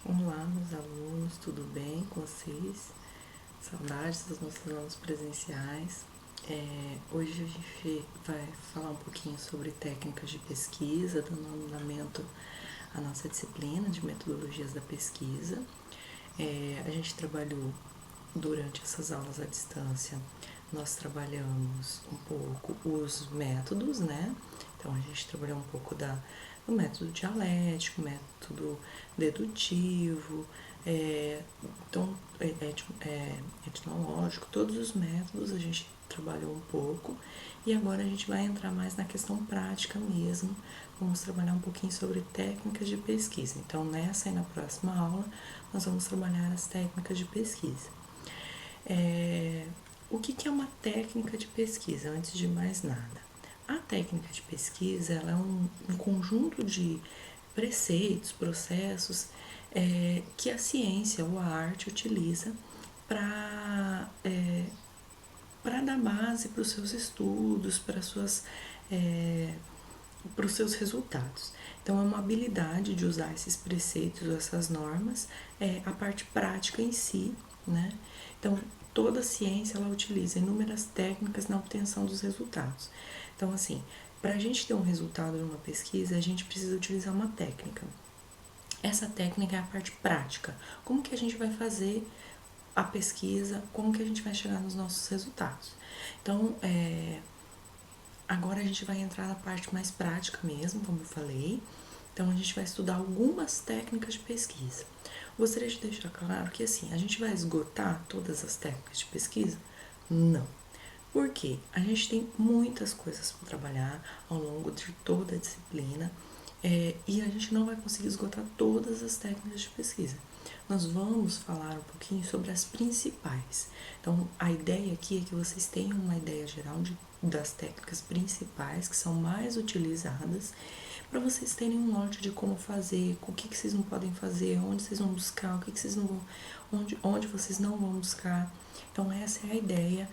Olá, meus alunos, tudo bem com vocês? Saudades dos nossos alunos presenciais. Hoje a gente vai falar um pouquinho sobre técnicas de pesquisa, dando andamento à nossa disciplina de metodologias da pesquisa. A gente trabalhou durante essas aulas à distância, nós trabalhamos um pouco os métodos, né? Então a gente trabalhou um pouco do método dialético, método dedutivo, etnológico, todos os métodos a gente trabalhou um pouco e agora a gente vai entrar mais na questão prática mesmo. Vamos trabalhar um pouquinho sobre técnicas de pesquisa. Então, nessa e na próxima aula, nós vamos trabalhar as técnicas de pesquisa. O que é uma técnica de pesquisa, antes de mais nada? A técnica de pesquisa ela é um conjunto de preceitos, processos que a ciência ou a arte utiliza para dar base para os seus estudos, para os seus resultados. Então, é uma habilidade de usar esses preceitos, essas normas, a parte prática em si, né? Então, toda ciência, ela utiliza inúmeras técnicas na obtenção dos resultados. Então, assim, para a gente ter um resultado numa pesquisa, a gente precisa utilizar uma técnica. Essa técnica é a parte prática. Como que a gente vai fazer a pesquisa, como que a gente vai chegar nos nossos resultados. Então, agora a gente vai entrar na parte mais prática mesmo, como eu falei. Então, a gente vai estudar algumas técnicas de pesquisa. Gostaria de deixar claro que, assim, a gente vai esgotar todas as técnicas de pesquisa? Não. Por quê? A gente tem muitas coisas para trabalhar ao longo de toda a disciplina e a gente não vai conseguir esgotar todas as técnicas de pesquisa. Nós vamos falar um pouquinho sobre as principais. Então, a ideia aqui é que vocês tenham uma ideia geral das técnicas principais que são mais utilizadas para vocês terem um norte de como fazer, o que vocês não podem fazer, onde vocês vão buscar, o que vocês não vão, onde vocês não vão buscar. Então, essa é a ideia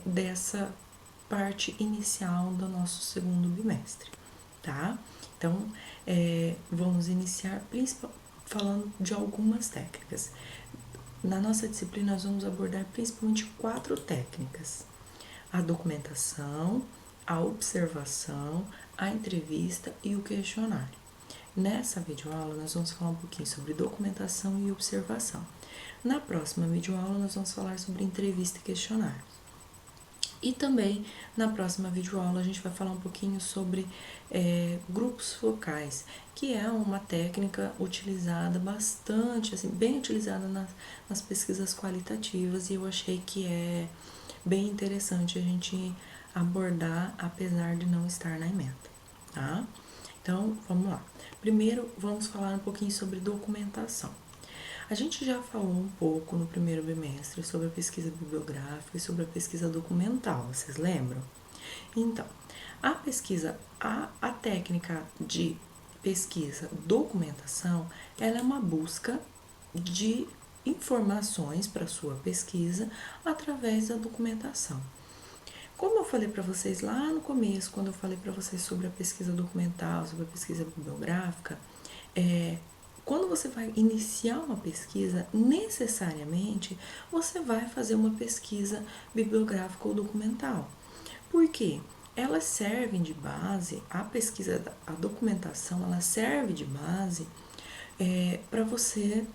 dessa parte inicial do nosso segundo bimestre, tá? Então, vamos iniciar falando de algumas técnicas. Na nossa disciplina, nós vamos abordar principalmente 4 técnicas: a documentação, a observação, a entrevista e o questionário. Nessa videoaula, nós vamos falar um pouquinho sobre documentação e observação. Na próxima videoaula, nós vamos falar sobre entrevista e questionário. E também, na próxima videoaula, a gente vai falar um pouquinho sobre grupos focais, que é uma técnica utilizada bastante, assim, bem utilizada nas pesquisas qualitativas, e eu achei que é bem interessante a gente abordar, apesar de não estar na ementa, tá? Então, vamos lá. Primeiro, vamos falar um pouquinho sobre documentação. A gente já falou um pouco no primeiro bimestre sobre a pesquisa bibliográfica e sobre a pesquisa documental, vocês lembram? Então, a técnica de pesquisa documentação, ela é uma busca de informações para sua pesquisa através da documentação. Como eu falei para vocês lá no começo, quando eu falei para vocês sobre a pesquisa documental, sobre a pesquisa bibliográfica, quando você vai iniciar uma pesquisa, necessariamente você vai fazer uma pesquisa bibliográfica ou documental. Por quê? Elas servem de base, a documentação, ela serve de base para você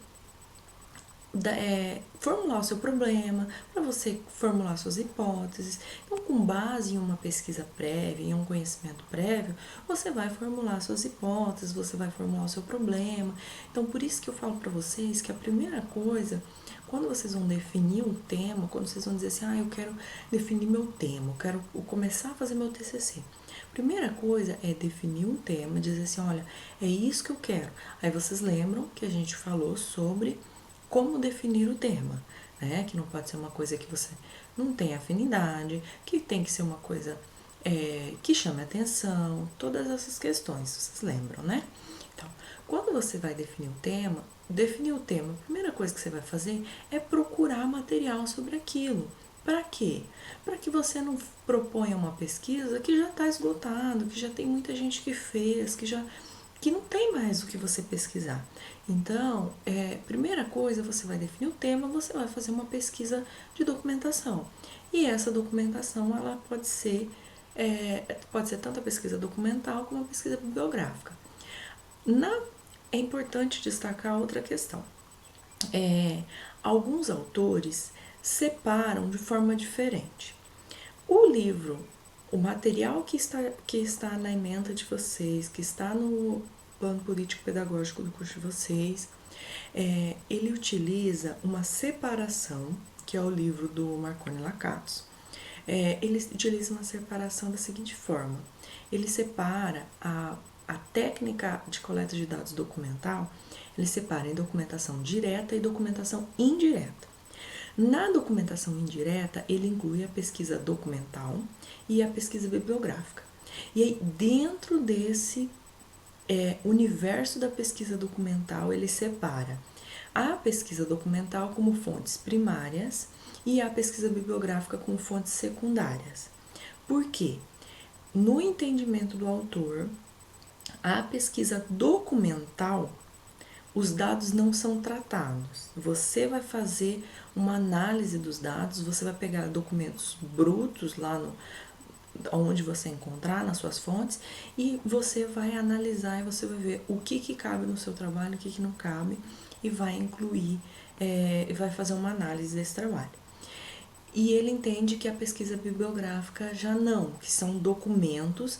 formular o seu problema, para você formular suas hipóteses. Então, com base em uma pesquisa prévia, em um conhecimento prévio, você vai formular suas hipóteses, você vai formular o seu problema. Então, por isso que eu falo para vocês que a primeira coisa, quando vocês vão definir um tema, quando vocês vão dizer assim, eu quero definir meu tema, eu quero começar a fazer meu TCC. Primeira coisa é definir um tema, dizer assim, olha, é isso que eu quero. Aí vocês lembram que a gente falou sobre como definir o tema, né? Que não pode ser uma coisa que você não tem afinidade, que tem que ser uma coisa que chame atenção, todas essas questões, vocês lembram, né? Então, quando você vai definir o tema, a primeira coisa que você vai fazer é procurar material sobre aquilo. Para quê? Para que você não proponha uma pesquisa que já está esgotado, que já tem muita gente que fez, que já que não tem mais o que você pesquisar. Então, primeira coisa, você vai definir o tema, você vai fazer uma pesquisa de documentação. E essa documentação, ela pode ser tanto a pesquisa documental como a pesquisa bibliográfica. É importante destacar outra questão. Alguns autores separam de forma diferente. O livro, o material que está na ementa de vocês, que está no plano político-pedagógico do curso de vocês, ele utiliza uma separação, que é o livro do Marconi Lakatos. Ele utiliza uma separação da seguinte forma: ele separa a técnica de coleta de dados documental, ele separa em documentação direta e documentação indireta. Na documentação indireta, ele inclui a pesquisa documental e a pesquisa bibliográfica. E aí, dentro desse universo da pesquisa documental, ele separa a pesquisa documental como fontes primárias e a pesquisa bibliográfica como fontes secundárias. Por quê? No entendimento do autor, a pesquisa documental, os dados não são tratados. Você vai fazer uma análise dos dados, você vai pegar documentos brutos lá onde você encontrar, nas suas fontes, e você vai analisar e você vai ver o que cabe no seu trabalho, o que não cabe, e vai incluir, e vai fazer uma análise desse trabalho. E ele entende que a pesquisa bibliográfica já não, que são documentos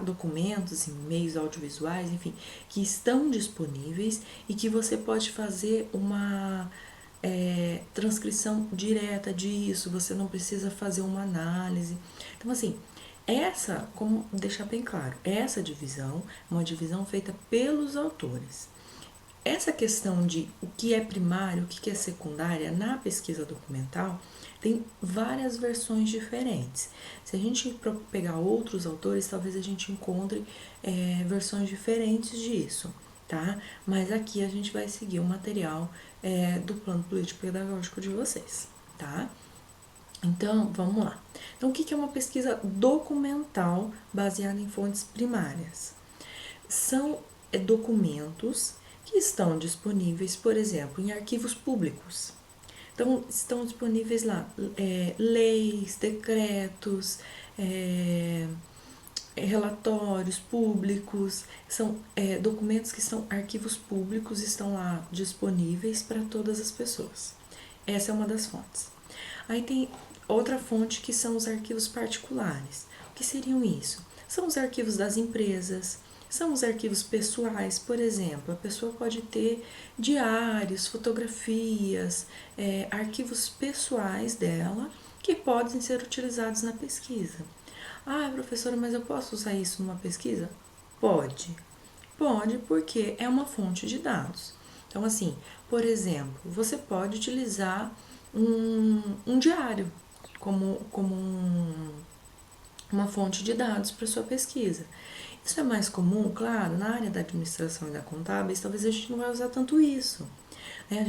documentos, assim, meios audiovisuais, enfim, que estão disponíveis e que você pode fazer uma transcrição direta disso, você não precisa fazer uma análise. Então, assim, como deixar bem claro, essa divisão é uma divisão feita pelos autores. Essa questão de o que é primário, o que é secundária na pesquisa documental, tem várias versões diferentes. Se a gente pegar outros autores, talvez a gente encontre versões diferentes disso, tá? Mas aqui a gente vai seguir o material do plano político-pedagógico de vocês, tá? Então, vamos lá. Então, o que é uma pesquisa documental baseada em fontes primárias? São documentos que estão disponíveis, por exemplo, em arquivos públicos. Então, estão disponíveis lá leis, decretos, relatórios públicos, são documentos que são arquivos públicos, estão lá disponíveis para todas as pessoas. Essa é uma das fontes. Aí tem outra fonte que são os arquivos particulares. O que seriam isso? São os arquivos das empresas, são os arquivos pessoais, por exemplo, a pessoa pode ter diários, fotografias, arquivos pessoais dela que podem ser utilizados na pesquisa. Ah, professora, mas eu posso usar isso numa pesquisa? Pode. Pode, porque é uma fonte de dados. Então, assim, por exemplo, você pode utilizar um diário como uma fonte de dados para sua pesquisa. Isso é mais comum, claro, na área da administração e da contábeis, talvez a gente não vai usar tanto isso. Né?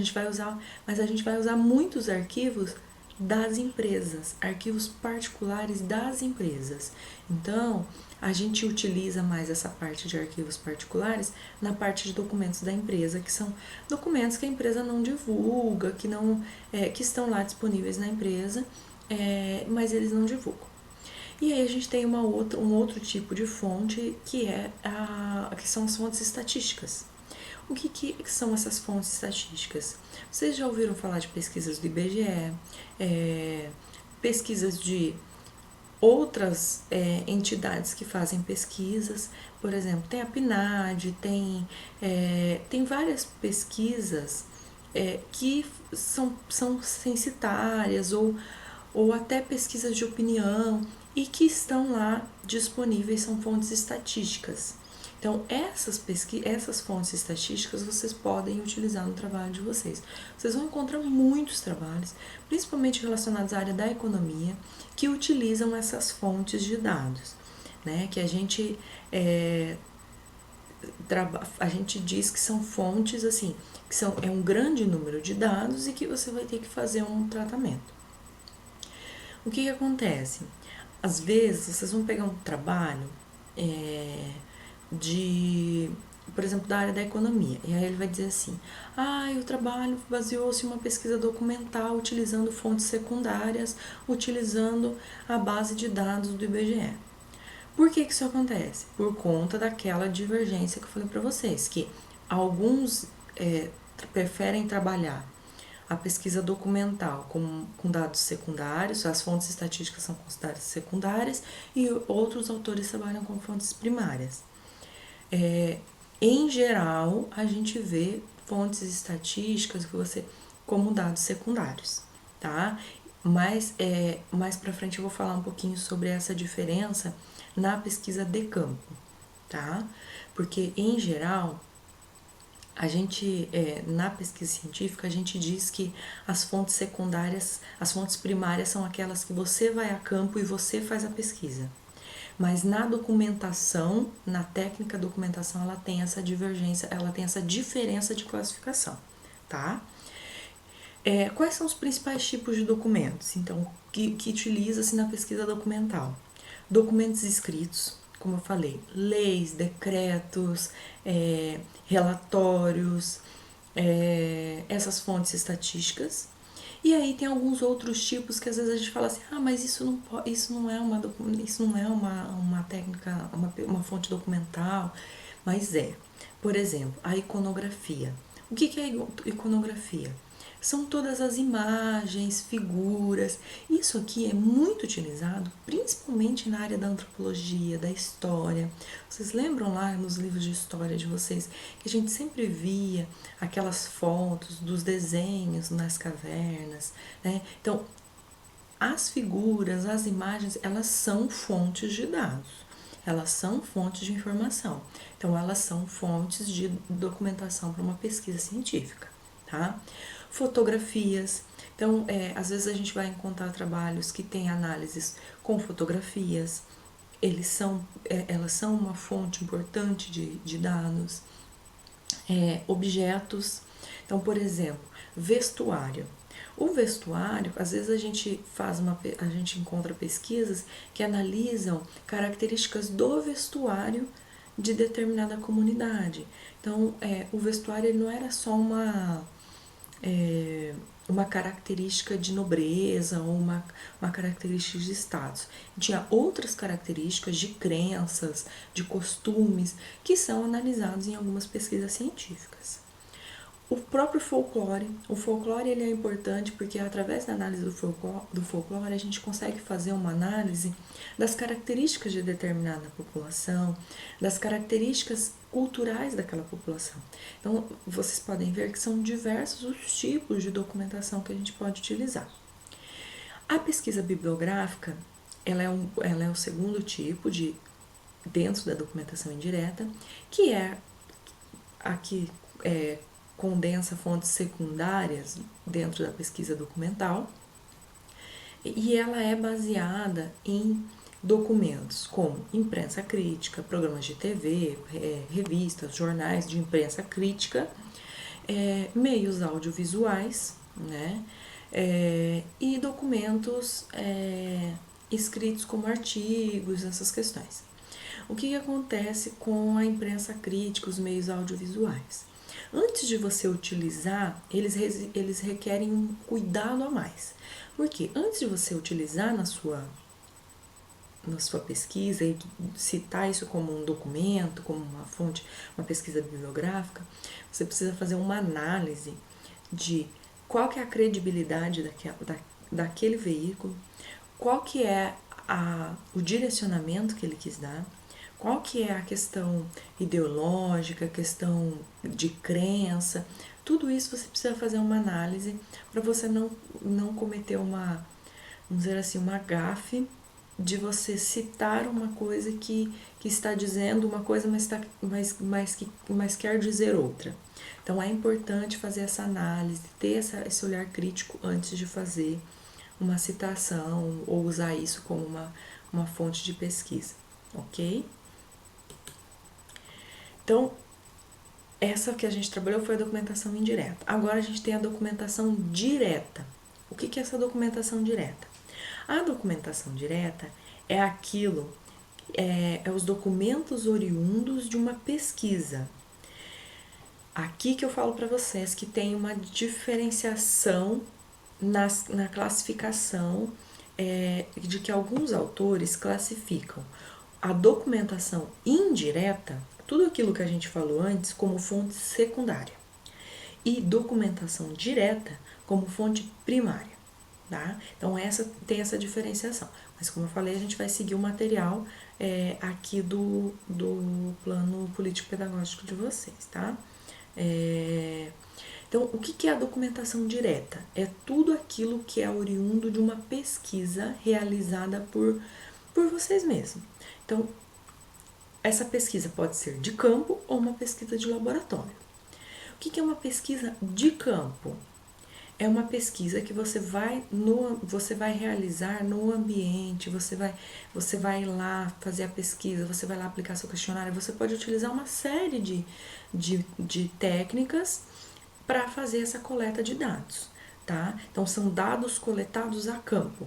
Mas a gente vai usar muitos arquivos das empresas, arquivos particulares das empresas. Então, a gente utiliza mais essa parte de arquivos particulares na parte de documentos da empresa, que são documentos que a empresa não divulga, que estão lá disponíveis na empresa, mas eles não divulgam. E aí a gente tem um outro tipo de fonte que são as fontes estatísticas. O que são essas fontes estatísticas? Vocês já ouviram falar de pesquisas do IBGE, pesquisas de outras entidades que fazem pesquisas, por exemplo, tem a PNAD, tem várias pesquisas que são censitárias ou até pesquisas de opinião e que estão lá disponíveis, são fontes estatísticas. Então, essas fontes estatísticas vocês podem utilizar no trabalho de vocês. Vocês vão encontrar muitos trabalhos, principalmente relacionados à área da economia, que utilizam essas fontes de dados, né? Que a gente diz que são fontes, assim, que é um grande número de dados e que você vai ter que fazer um tratamento. O que acontece? Às vezes, vocês vão pegar um trabalho por exemplo, da área da economia. E aí ele vai dizer assim, o trabalho baseou-se em uma pesquisa documental utilizando fontes secundárias, utilizando a base de dados do IBGE. Por que isso acontece? Por conta daquela divergência que eu falei para vocês, que alguns preferem trabalhar a pesquisa documental com dados secundários, as fontes estatísticas são consideradas secundárias, e outros autores trabalham com fontes primárias. Em geral, a gente vê fontes estatísticas como dados secundários, tá? Mas mais para frente eu vou falar um pouquinho sobre essa diferença na pesquisa de campo, tá? Porque em geral a gente na pesquisa científica a gente diz que as fontes secundárias, as fontes primárias são aquelas que você vai a campo e você faz a pesquisa. Mas na documentação, na técnica documentação, ela tem essa divergência, ela tem essa diferença de classificação, tá? Quais são os principais tipos de documentos, então, que utiliza-se na pesquisa documental? Documentos escritos, como eu falei, leis, decretos, relatórios, essas fontes estatísticas. E aí tem alguns outros tipos que às vezes a gente fala assim, mas isso não é uma técnica, uma fonte documental, mas é. Por exemplo, a iconografia. O que é iconografia? São todas as imagens, figuras. Isso aqui é muito utilizado, principalmente na área da antropologia, da história. Vocês lembram lá nos livros de história de vocês que a gente sempre via aquelas fotos dos desenhos nas cavernas, né? Então, as figuras, as imagens, elas são fontes de dados. Elas são fontes de informação. Então, elas são fontes de documentação para uma pesquisa científica, tá? Fotografias. Então, às vezes a gente vai encontrar trabalhos que têm análises com fotografias. Elas são uma fonte importante de dados. Objetos. Então, por exemplo, vestuário. O vestuário, às vezes a gente encontra pesquisas que analisam características do vestuário de determinada comunidade. Então, o vestuário ele não era só uma característica de nobreza ou uma característica de status. Tinha outras características de crenças, de costumes, que são analisados em algumas pesquisas científicas. O próprio folclore. O folclore ele é importante porque através da análise do folclore a gente consegue fazer uma análise das características de determinada população, das características culturais daquela população. Então, vocês podem ver que são diversos os tipos de documentação que a gente pode utilizar. A pesquisa bibliográfica, ela é o segundo tipo dentro da documentação indireta, que é aqui condensa fontes secundárias dentro da pesquisa documental, e ela é baseada em documentos como imprensa crítica, programas de TV, revistas, jornais de imprensa crítica, meios audiovisuais, né, e documentos escritos como artigos, essas questões. O que acontece com a imprensa crítica, os meios audiovisuais? Antes de você utilizar, eles requerem um cuidado a mais. Porque antes de você utilizar na sua pesquisa e citar isso como um documento, como uma fonte, uma pesquisa bibliográfica, você precisa fazer uma análise de qual que é a credibilidade daquele veículo, qual que é o direcionamento que ele quis dar, qual que é a questão ideológica, a questão de crença. Tudo isso você precisa fazer uma análise para você não cometer vamos dizer assim, uma gafe de você citar uma coisa que está dizendo uma coisa, mas quer dizer outra. Então é importante fazer essa análise, ter esse olhar crítico antes de fazer uma citação ou usar isso como uma fonte de pesquisa, ok? Então, essa que a gente trabalhou foi a documentação indireta. Agora a gente tem a documentação direta. O que é essa documentação direta? A documentação direta é aquilo é os documentos oriundos de uma pesquisa. Aqui que eu falo para vocês que tem uma diferenciação na classificação de que alguns autores classificam a documentação indireta, tudo aquilo que a gente falou antes, como fonte secundária, e documentação direta como fonte primária, tá? Então tem essa diferenciação. Mas como eu falei, a gente vai seguir o material aqui do plano político-pedagógico de vocês, tá? Então, o que é a documentação direta? É tudo aquilo que é oriundo de uma pesquisa realizada por vocês mesmos. Então, essa pesquisa pode ser de campo ou uma pesquisa de laboratório. O que é uma pesquisa de campo? É uma pesquisa que você vai realizar no ambiente, você vai lá fazer a pesquisa, você vai lá aplicar seu questionário, você pode utilizar uma série de técnicas para fazer essa coleta de dados, tá? Então, são dados coletados a campo.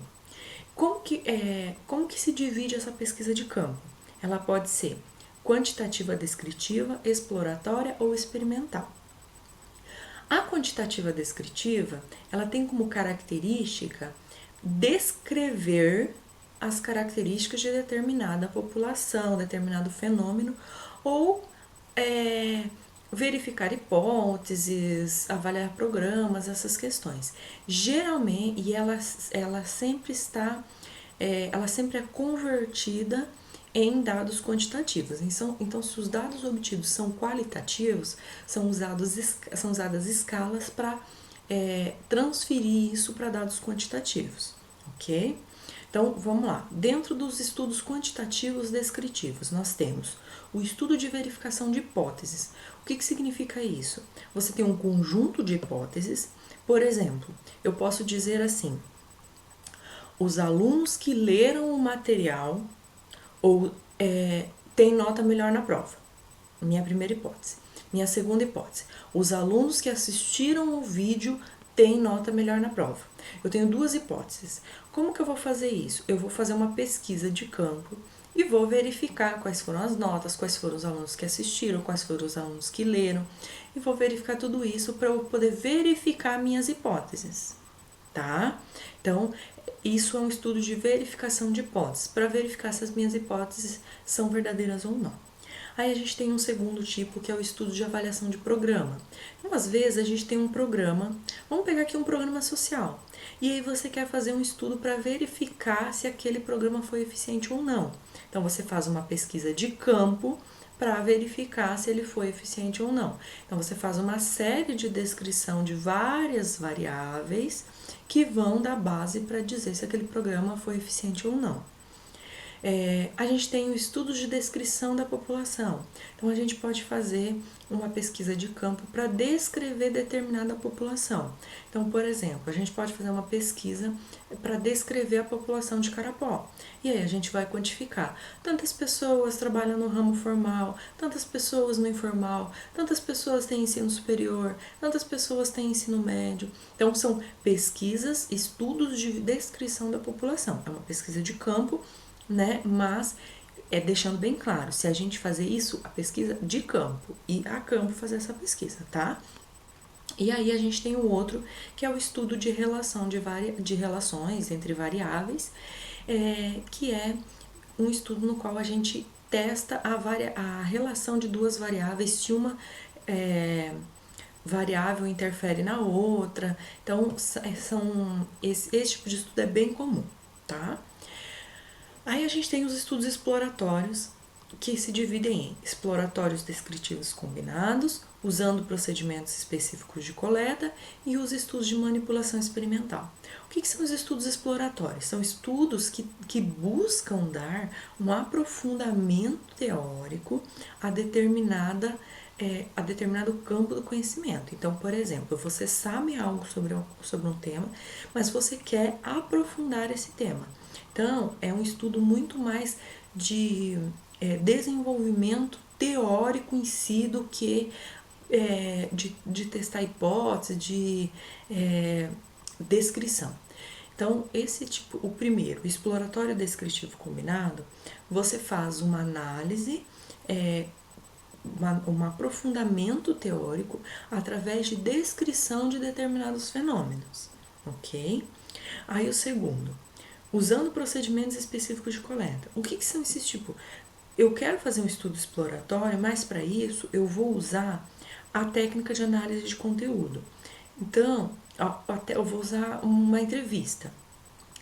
Como que se divide essa pesquisa de campo? Ela pode ser quantitativa descritiva, exploratória ou experimental. A quantitativa descritiva, ela tem como característica descrever as características de determinada população, determinado fenômeno, ou verificar hipóteses, avaliar programas, essas questões. Geralmente, e ela sempre é convertida em dados quantitativos. Então, se os dados obtidos são qualitativos, são usadas escalas para transferir isso para dados quantitativos, ok? Então, vamos lá. Dentro dos estudos quantitativos descritivos, nós temos o estudo de verificação de hipóteses. O que significa isso? Você tem um conjunto de hipóteses. Por exemplo, eu posso dizer assim: os alunos que leram o material têm nota melhor na prova. Minha primeira hipótese. Minha segunda hipótese: os alunos que assistiram o vídeo têm nota melhor na prova. Eu tenho duas hipóteses. Como que eu vou fazer isso? Eu vou fazer uma pesquisa de campo e vou verificar quais foram as notas, quais foram os alunos que assistiram, quais foram os alunos que leram, e vou verificar tudo isso para eu poder verificar minhas hipóteses, tá? Então, isso é um estudo de verificação de hipóteses, para verificar se as minhas hipóteses são verdadeiras ou não. Aí a gente tem um segundo tipo, que é o estudo de avaliação de programa. Então, às vezes, a gente tem um programa, vamos pegar aqui um programa social, e aí você quer fazer um estudo para verificar se aquele programa foi eficiente ou não. Então, você faz uma pesquisa de campo para verificar se ele foi eficiente ou não. Então, você faz uma série de descrição de várias variáveis que vão dar base para dizer se aquele programa foi eficiente ou não. A gente tem o estudo de descrição da população. Então, a gente pode fazer uma pesquisa de campo para descrever determinada população. Então, por exemplo, a gente pode fazer uma pesquisa para descrever a população de Carapó. E aí a gente vai quantificar. Tantas pessoas trabalham no ramo formal, tantas pessoas no informal, tantas pessoas têm ensino superior, tantas pessoas têm ensino médio. Então, são pesquisas, estudos de descrição da população. É uma pesquisa de campo, né? Mas deixando bem claro, se a gente fazer isso, a pesquisa de campo, e a campo fazer essa pesquisa, tá? E aí a gente tem o outro, que é o estudo de relação de relações entre variáveis, que é um estudo no qual a gente testa a relação de duas variáveis, se uma variável interfere na outra. Então, esse tipo de estudo é bem comum, tá? Aí a gente tem os estudos exploratórios, que se dividem em exploratórios descritivos combinados, usando procedimentos específicos de coleta, e os estudos de manipulação experimental. O que são os estudos exploratórios? São estudos que buscam dar um aprofundamento teórico a determinado campo do conhecimento. Então, por exemplo, você sabe algo sobre um tema, mas você quer aprofundar esse tema. Então, é um estudo muito mais de desenvolvimento teórico em si do que de testar hipótese, de descrição. Então, esse tipo, o primeiro, o exploratório descritivo combinado, você faz uma análise, um aprofundamento teórico através de descrição de determinados fenômenos, ok? Aí o segundo, usando procedimentos específicos de coleta. O que são esses tipos? Eu quero fazer um estudo exploratório, mas para isso eu vou usar a técnica de análise de conteúdo. Então, eu vou usar uma entrevista.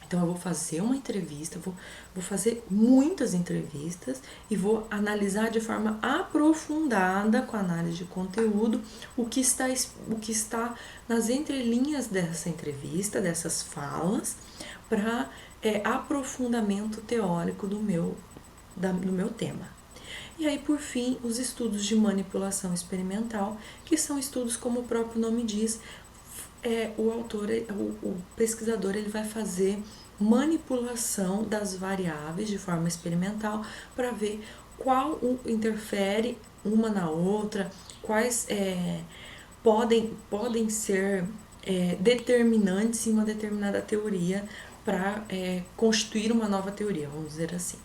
Então, eu vou fazer uma entrevista, vou fazer muitas entrevistas e vou analisar de forma aprofundada, com análise de conteúdo, o que está nas entrelinhas dessa entrevista, dessas falas, para aprofundamento teórico do meu tema. E aí, por fim, os estudos de manipulação experimental, que são estudos, como o próprio nome diz, o pesquisador, ele vai fazer manipulação das variáveis de forma experimental para ver qual interfere uma na outra, quais podem ser determinantes em uma determinada teoria para constituir uma nova teoria, vamos dizer assim.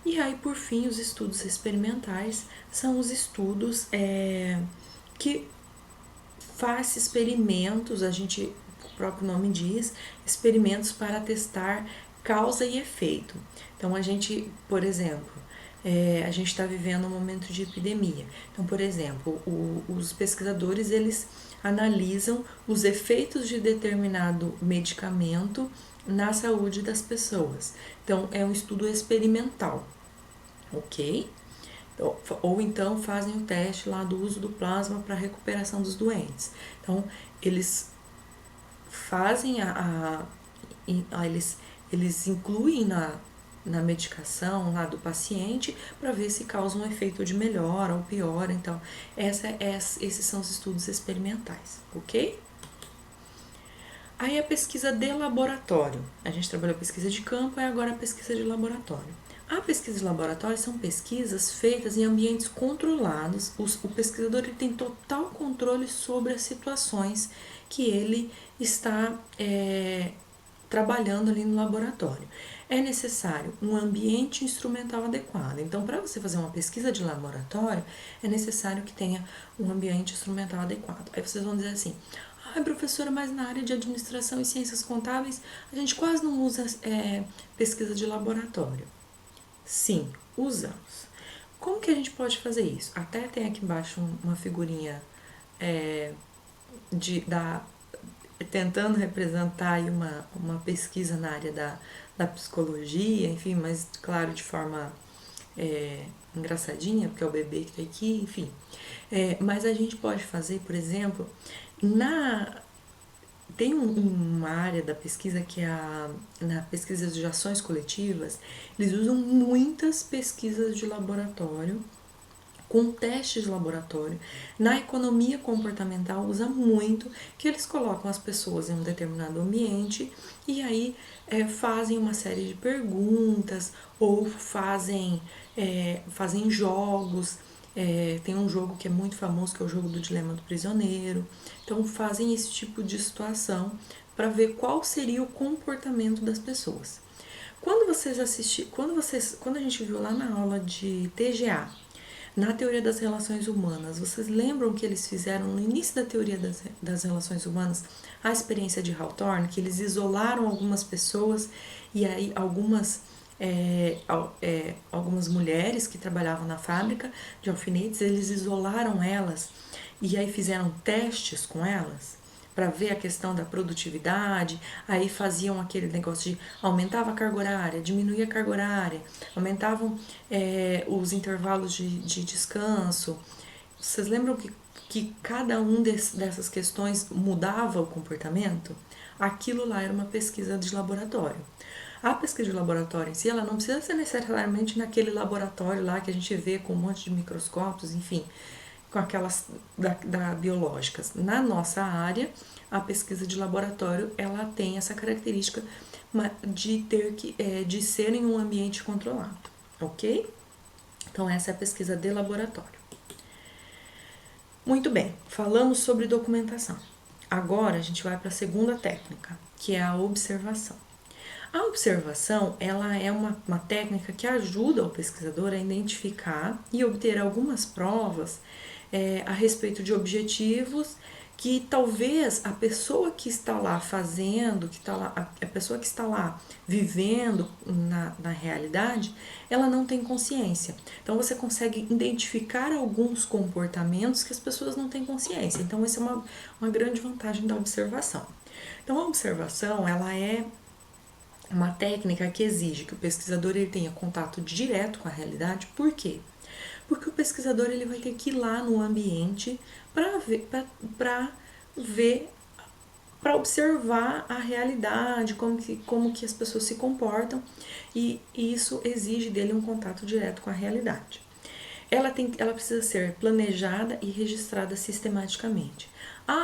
E aí, por fim, os estudos experimentais são os estudos que faz experimentos, o próprio nome diz, experimentos para testar causa e efeito. Então, a gente, por exemplo, a gente está vivendo um momento de epidemia. Então, por exemplo, os pesquisadores, eles analisam os efeitos de determinado medicamento na saúde das pessoas. Então, é um estudo experimental, ok? Ou então fazem o teste lá do uso do plasma para recuperação dos doentes. Então, eles fazem eles incluem na medicação lá do paciente para ver se causa um efeito de melhora ou piora. Então, esses são os estudos experimentais, ok? Aí a pesquisa de laboratório. A gente trabalhou a pesquisa de campo e agora a pesquisa de laboratório. A pesquisa de laboratório são pesquisas feitas em ambientes controlados. O pesquisador ele tem total controle sobre as situações que ele está trabalhando ali no laboratório. É necessário um ambiente instrumental adequado. Então, para você fazer uma pesquisa de laboratório, é necessário que tenha um ambiente instrumental adequado. Aí vocês vão dizer assim: professora, mas na área de administração e ciências contábeis a gente quase não usa pesquisa de laboratório. Sim, usamos. Como que a gente pode fazer isso? Até tem aqui embaixo uma figurinha tentando representar aí uma pesquisa na área da psicologia, enfim, mas claro, de forma engraçadinha, porque é o bebê que tá aqui, enfim. Mas a gente pode fazer, por exemplo, tem uma área da pesquisa que é na pesquisa de ações coletivas, eles usam muitas pesquisas de laboratório, com testes de laboratório. Na economia comportamental usa muito que eles colocam as pessoas em um determinado ambiente e aí fazem uma série de perguntas ou fazem jogos. Tem um jogo que é muito famoso, que é o jogo do dilema do prisioneiro. Então fazem esse tipo de situação para ver qual seria o comportamento das pessoas. Quando a gente viu lá na aula de TGA, na teoria das relações humanas, vocês lembram que eles fizeram no início da teoria das relações humanas a experiência de Hawthorne, que eles isolaram algumas pessoas e aí algumas mulheres que trabalhavam na fábrica de alfinetes, eles isolaram elas e aí fizeram testes com elas para ver a questão da produtividade, aí faziam aquele negócio de aumentava a carga horária, diminuía a carga horária, aumentavam os intervalos de descanso. Vocês lembram que cada dessas questões mudava o comportamento? Aquilo lá era uma pesquisa de laboratório. A pesquisa de laboratório em si, ela não precisa ser necessariamente naquele laboratório lá que a gente vê com um monte de microscópios, enfim, com aquelas biológicas. Na nossa área, a pesquisa de laboratório, ela tem essa característica de ser em um ambiente controlado, ok? Então, essa é a pesquisa de laboratório. Muito bem, falamos sobre documentação. Agora a gente vai para a segunda técnica, que é a observação. A observação, ela é uma técnica que ajuda o pesquisador a identificar e obter algumas provas a respeito de objetivos que talvez a pessoa que está lá fazendo, que está lá, a pessoa que está lá vivendo na realidade, ela não tem consciência. Então você consegue identificar alguns comportamentos que as pessoas não têm consciência. Então essa é uma grande vantagem da observação. Então a observação, ela é uma técnica que exige que o pesquisador ele tenha contato direto com a realidade. Por quê? Porque o pesquisador ele vai ter que ir lá no ambiente para observar a realidade, como que as pessoas se comportam, e isso exige dele um contato direto com a realidade. Ela precisa ser planejada e registrada sistematicamente.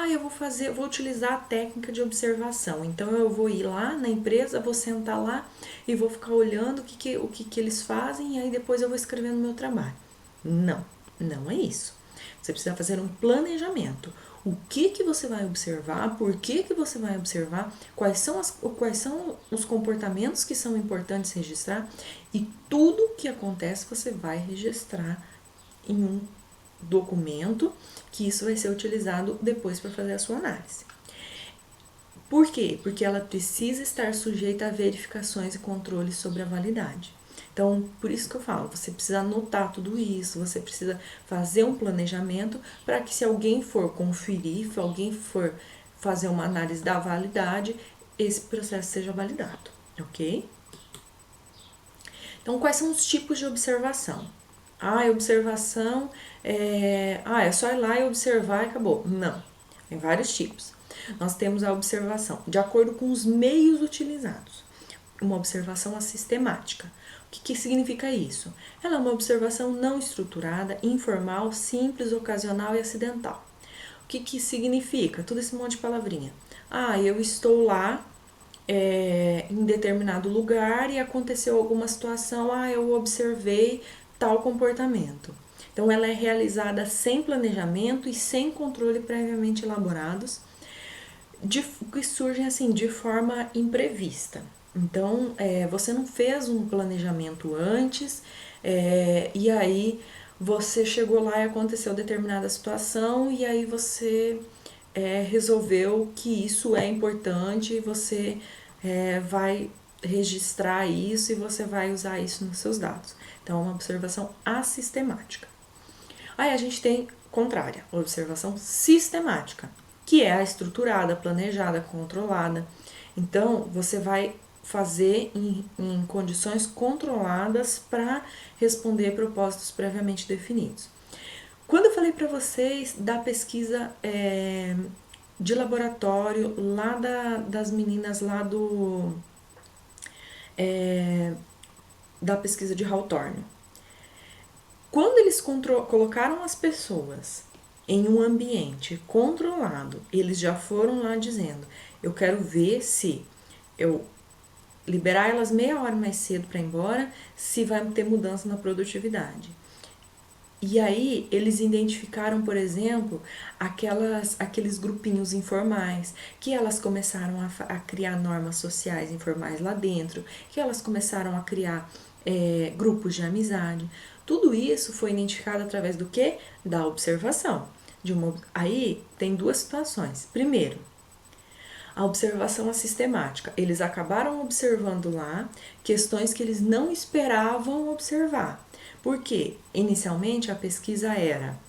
Eu vou utilizar a técnica de observação. Então eu vou ir lá na empresa, vou sentar lá e vou ficar olhando o que eles fazem, e aí depois eu vou escrever no meu trabalho. Não, não é isso. Você precisa fazer um planejamento. O que você vai observar, por que você vai observar, quais são os comportamentos que são importantes registrar, e tudo que acontece você vai registrar em um documento, que isso vai ser utilizado depois para fazer a sua análise. Por quê? Porque ela precisa estar sujeita a verificações e controles sobre a validade. Então, por isso que eu falo, você precisa anotar tudo isso, você precisa fazer um planejamento para que se alguém for conferir, se alguém for fazer uma análise da validade, esse processo seja validado, ok? Então, quais são os tipos de observação? Observação é só ir lá e observar e acabou. Não, tem vários tipos. Nós temos a observação de acordo com os meios utilizados. Uma observação assistemática. O que significa isso? Ela é uma observação não estruturada, informal, simples, ocasional e acidental. O que significa? Tudo esse monte de palavrinha. Eu estou lá em determinado lugar e aconteceu alguma situação, eu observei tal comportamento. Então, ela é realizada sem planejamento e sem controle previamente elaborados, que surgem assim de forma imprevista. Então, você não fez um planejamento antes, e aí você chegou lá e aconteceu determinada situação, e aí você resolveu que isso é importante, e você vai registrar isso e você vai usar isso nos seus dados. Então, é uma observação assistemática. Aí a gente tem contrária, a observação sistemática, que é a estruturada, planejada, controlada. Então, você vai fazer em condições controladas para responder propósitos previamente definidos. Quando eu falei para vocês da pesquisa de laboratório lá das meninas lá da pesquisa de Hawthorne, quando eles colocaram as pessoas em um ambiente controlado, eles já foram lá dizendo, eu quero ver se eu liberar elas meia hora mais cedo para ir embora, se vai ter mudança na produtividade. E aí, eles identificaram, por exemplo, aqueles grupinhos informais, que elas começaram a criar normas sociais informais lá dentro, que elas começaram a criar grupos de amizade. Tudo isso foi identificado através do quê? Da observação. Aí, tem duas situações. Primeiro, a observação sistemática. Eles acabaram observando lá questões que eles não esperavam observar. Porque, inicialmente, a pesquisa era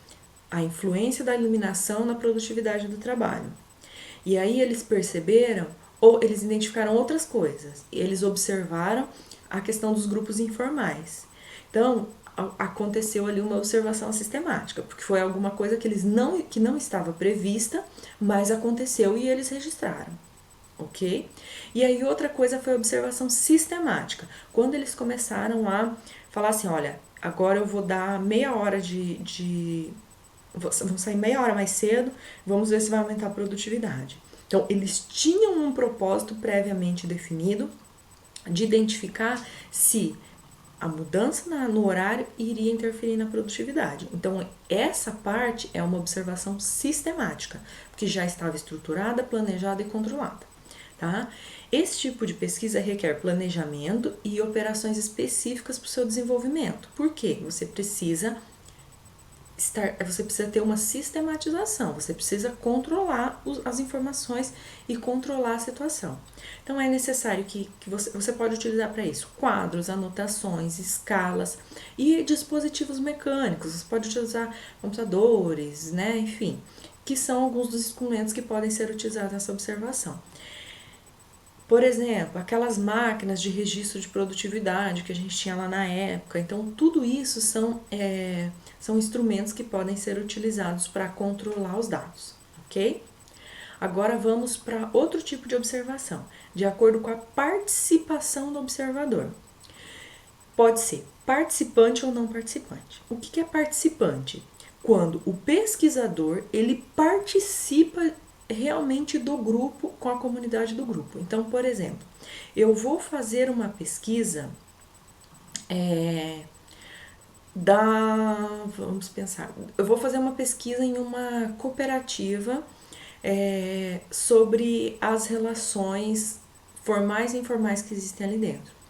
a influência da iluminação na produtividade do trabalho. E aí eles perceberam, ou eles identificaram outras coisas. Eles observaram a questão dos grupos informais. Então, aconteceu ali uma observação sistemática, porque foi alguma coisa que não estava prevista, mas aconteceu e eles registraram, ok? E aí outra coisa foi a observação sistemática, quando eles começaram a falar assim, olha, agora eu vou dar meia hora vamos sair meia hora mais cedo, vamos ver se vai aumentar a produtividade. Então, eles tinham um propósito previamente definido de identificar se a mudança no horário iria interferir na produtividade. Então, essa parte é uma observação sistemática, que já estava estruturada, planejada e controlada, tá? Esse tipo de pesquisa requer planejamento e operações específicas para o seu desenvolvimento. Por quê? Você precisa ter uma sistematização, você precisa controlar as informações e controlar a situação. Então, é necessário que você pode utilizar para isso quadros, anotações, escalas e dispositivos mecânicos. Você pode utilizar computadores, né? Enfim, que são alguns dos instrumentos que podem ser utilizados nessa observação. Por exemplo, aquelas máquinas de registro de produtividade que a gente tinha lá na época. Então, tudo isso são instrumentos que podem ser utilizados para controlar os dados, ok? Agora vamos para outro tipo de observação, de acordo com a participação do observador. Pode ser participante ou não participante. O que é participante? Quando o pesquisador ele participa realmente do grupo, com a comunidade do grupo. Então, por exemplo, eu vou fazer uma pesquisa vamos pensar, eu vou fazer uma pesquisa em uma cooperativa sobre as relações formais e informais que existem ali dentro.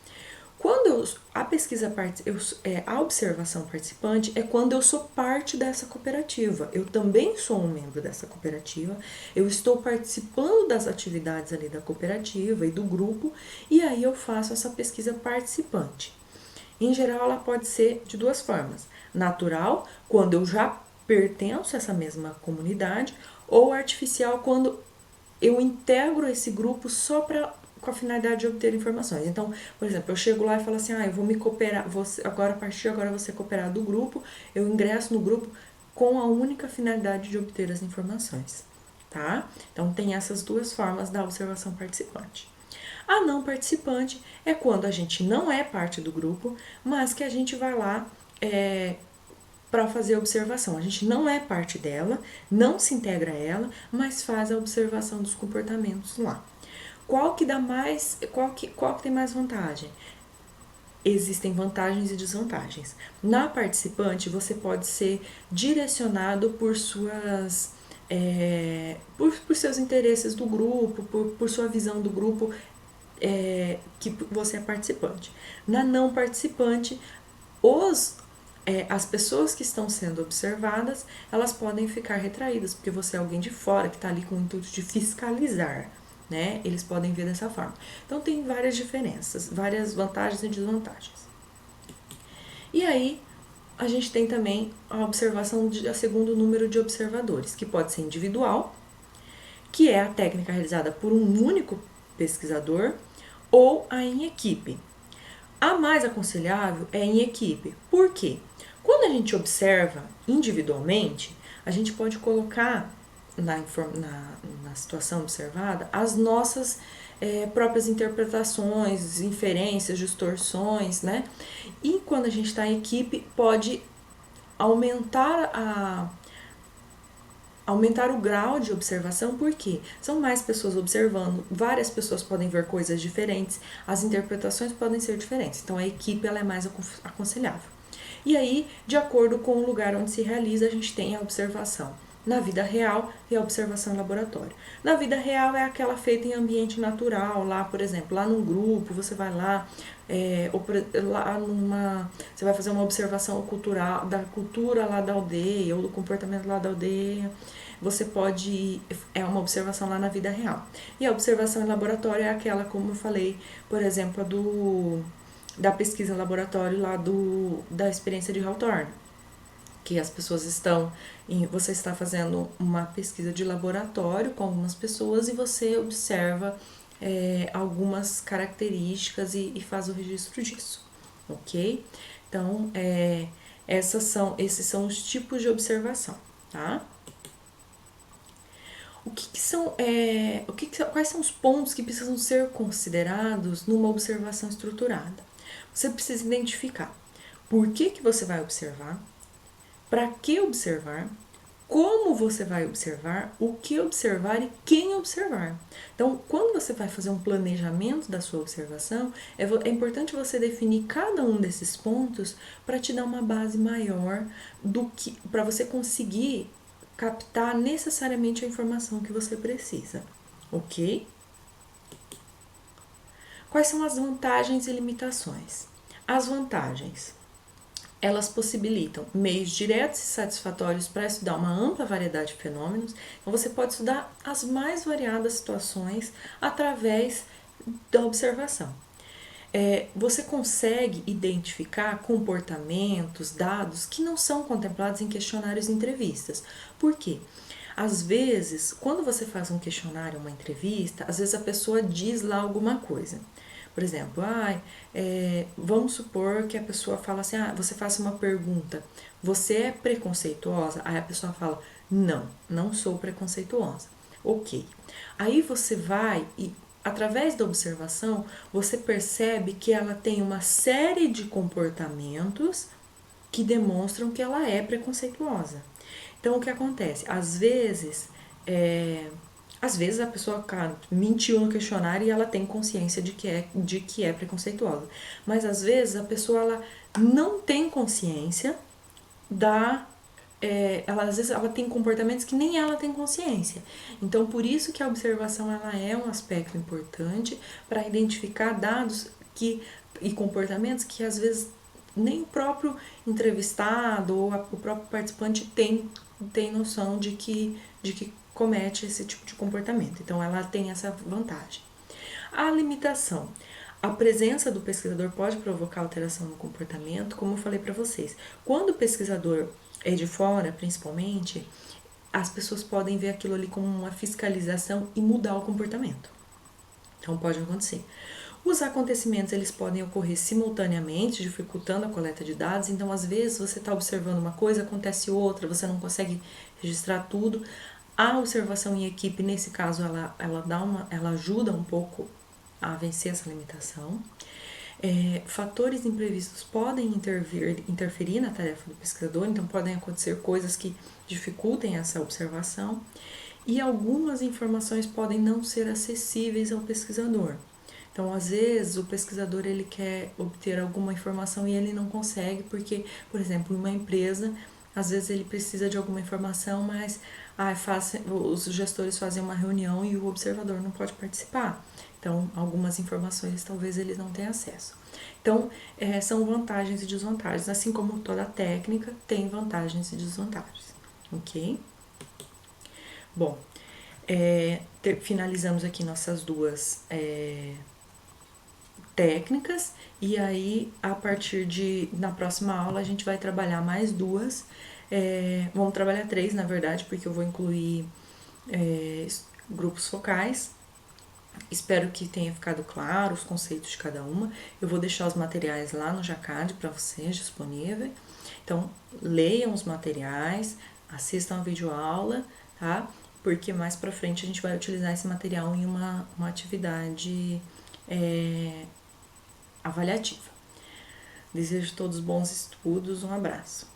Quando a observação participante é quando eu sou parte dessa cooperativa. Eu também sou um membro dessa cooperativa, eu estou participando das atividades ali da cooperativa e do grupo, e aí eu faço essa pesquisa participante. Em geral, ela pode ser de duas formas: natural, quando eu já pertenço a essa mesma comunidade, ou artificial, quando eu integro esse grupo só com a finalidade de obter informações. Então, por exemplo, eu chego lá e falo assim, eu vou me cooperar, a partir de agora você cooperar do grupo, eu ingresso no grupo com a única finalidade de obter as informações, tá? Então, tem essas duas formas da observação participante. A não participante é quando a gente não é parte do grupo, mas que a gente vai lá para fazer a observação. A gente não é parte dela, não se integra a ela, mas faz a observação dos comportamentos lá. Qual que tem mais vantagem? Existem vantagens e desvantagens. Na participante, você pode ser direcionado por por seus interesses do grupo, por sua visão do grupo, que você é participante. Na não participante, as pessoas que estão sendo observadas, elas podem ficar retraídas, porque você é alguém de fora que está ali com o intuito de fiscalizar, né? Eles podem ver dessa forma. Então, tem várias diferenças, várias vantagens e desvantagens. E aí, a gente tem também a observação a segundo número de observadores, que pode ser individual, que é a técnica realizada por um único pesquisador, ou a em equipe. A mais aconselhável é em equipe. Por quê? Quando a gente observa individualmente, a gente pode colocar na situação observada as nossas próprias interpretações, inferências, distorções, né? E quando a gente está em equipe, pode aumentar o grau de observação, porque são mais pessoas observando, várias pessoas podem ver coisas diferentes, as interpretações podem ser diferentes, então a equipe ela é mais aconselhável. E aí, de acordo com o lugar onde se realiza, a gente tem a observação na vida real e a observação em laboratório. Na vida real é aquela feita em ambiente natural, lá, por exemplo, lá num grupo, você vai lá, você vai fazer uma observação cultural, da cultura lá da aldeia, ou do comportamento lá da aldeia. Você pode, é uma observação lá na vida real. E a observação em laboratório é aquela, como eu falei, por exemplo, da pesquisa em laboratório lá da experiência de Hawthorne, que as pessoas você está fazendo uma pesquisa de laboratório com algumas pessoas e você observa algumas características e faz o registro disso, ok? Então, esses são os tipos de observação, tá? Quais são os pontos que precisam ser considerados numa observação estruturada? Você precisa identificar por que você vai observar, para que observar, como você vai observar, o que observar e quem observar. Então, quando você vai fazer um planejamento da sua observação, é importante você definir cada um desses pontos para te dar uma base maior do que para você conseguir captar necessariamente a informação que você precisa, ok? Quais são as vantagens e limitações? As vantagens: elas possibilitam meios diretos e satisfatórios para estudar uma ampla variedade de fenômenos. Então, você pode estudar as mais variadas situações através da observação. Você consegue identificar comportamentos, dados que não são contemplados em questionários e entrevistas. Por quê? Às vezes, quando você faz um questionário, uma entrevista, às vezes a pessoa diz lá alguma coisa. Por exemplo, vamos supor que a pessoa fala assim, você faça uma pergunta, você é preconceituosa? Aí a pessoa fala, não sou preconceituosa. Ok. Aí você vai e, através da observação, você percebe que ela tem uma série de comportamentos que demonstram que ela é preconceituosa. Então, o que acontece? Às vezes a pessoa, cara, mentiu no questionário e ela tem consciência de que é preconceituosa. Mas às vezes a pessoa ela não tem consciência às vezes ela tem comportamentos que nem ela tem consciência. Então, por isso que a observação ela é um aspecto importante para identificar dados e comportamentos que às vezes nem o próprio entrevistado ou o próprio participante tem noção de que comete esse tipo de comportamento. Então, ela tem essa vantagem. A limitação. A presença do pesquisador pode provocar alteração no comportamento, como eu falei para vocês. Quando o pesquisador é de fora, principalmente, as pessoas podem ver aquilo ali como uma fiscalização e mudar o comportamento. Então, pode acontecer. Os acontecimentos eles podem ocorrer simultaneamente, dificultando a coleta de dados. Então, às vezes, você está observando uma coisa, acontece outra, você não consegue registrar tudo. A observação em equipe, nesse caso, ela ajuda um pouco a vencer essa limitação. Fatores imprevistos podem interferir na tarefa do pesquisador, então podem acontecer coisas que dificultem essa observação. E algumas informações podem não ser acessíveis ao pesquisador. Então, às vezes, o pesquisador ele quer obter alguma informação e ele não consegue, porque, por exemplo, em uma empresa, às vezes ele precisa de alguma informação, mas os gestores fazem uma reunião e o observador não pode participar. Então, algumas informações talvez eles não tenham acesso. Então, são vantagens e desvantagens, assim como toda técnica tem vantagens e desvantagens, ok? Bom, finalizamos aqui nossas duas técnicas e aí na próxima aula a gente vai trabalhar mais duas, vamos trabalhar 3 na verdade, porque eu vou incluir grupos focais. Espero que tenha ficado claro os conceitos de cada uma. Eu vou deixar os materiais lá no Jacad para vocês disponível. Então, leiam os materiais, assistam a videoaula, tá? Porque mais pra frente a gente vai utilizar esse material em uma atividade avaliativa. Desejo a todos bons estudos, um abraço.